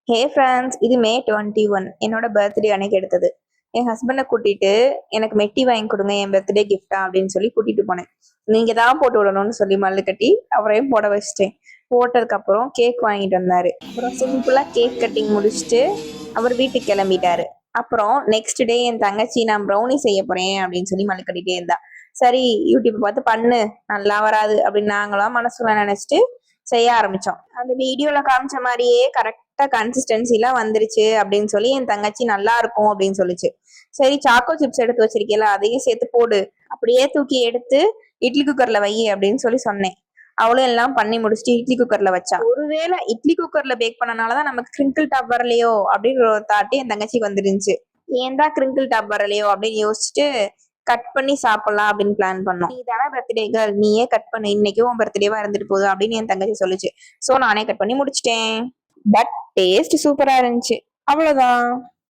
Hey friends, இது May 21 என்னோட birthday அன்னைக்கு எடுத்தது. என் ஹஸ்பண்டை கூட்டிட்டு எனக்கு மெட்டி வாங்கி கொடுங்க என் பர்த்டே கிஃப்டா அப்படின்னு சொல்லி கூட்டிட்டு போனேன். நீங்க தான் போட்டு விடணும்னு சொல்லி மல்லு கட்டி அவரையும் போட வச்சிட்டேன். போட்டதுக்கு அப்புறம் கேக் வாங்கிட்டு வந்தாரு. அப்புறம் சிம்பிளா கேக் கட்டிங் முடிச்சுட்டு அவர் வீட்டுக்கு கிளம்பிட்டாரு. அப்புறம் நெக்ஸ்ட் டே என் தங்கச்சி நான் ப்ரௌனி செய்ய போறேன் அப்படின்னு சொல்லி மல்லு கட்டிட்டே இருந்தா. சரி, யூடியூப் பார்த்து பண்ணு, நல்லா வராது அப்படின்னு நாங்களாம் மனசுல நினைச்சிட்டு செய்ய ஆரம்பிச்சோம். அந்த வீடியோல காமிச்ச மாதிரியே கரெக்டா கன்சிஸ்டன்சிலாம் வந்துருச்சு அப்படின்னு சொல்லி என் தங்கச்சி நல்லா இருக்கும் அப்படின்னு சொல்லிச்சு. சரி, சாக்கோ சிப்ஸ் எடுத்து வச்சிருக்கேல அதையும் சேர்த்து போடு, அப்படியே தூக்கி எடுத்து இட்லி குக்கர்ல வை அப்படின்னு சொல்லி சொன்னேன். அவளும் எல்லாம் பண்ணி முடிச்சுட்டு இட்லி குக்கர்ல வச்சா. ஒருவேளை இட்லி குக்கர்ல பேக் பண்ணனாலதான் நமக்கு கிரிங்கிள் டாப் வரலையோ அப்படின்னு ஒரு தாட்டி என் தங்கச்சிக்கு வந்துருந்துச்சு. ஏன் தான் கிரிங்கிள் டாப் வரலையோ அப்படின்னு யோசிச்சுட்டு கட் பண்ணி சாப்பிடலாம் அப்படின்னு பிளான் பண்ணோம். நீ தானே பர்த்டே கேர்ள், நீயே கட் பண்ணு, இன்னைக்கும் உன் பர்த்டேவா இருந்துட்டு போகுது அப்படின்னு என் தங்கச்சி சொல்லுச்சு. சோ நானே கட் பண்ணி முடிச்சிட்டேன். பட் டேஸ்ட் சூப்பரா இருந்துச்சு. அவ்வளவுதான்.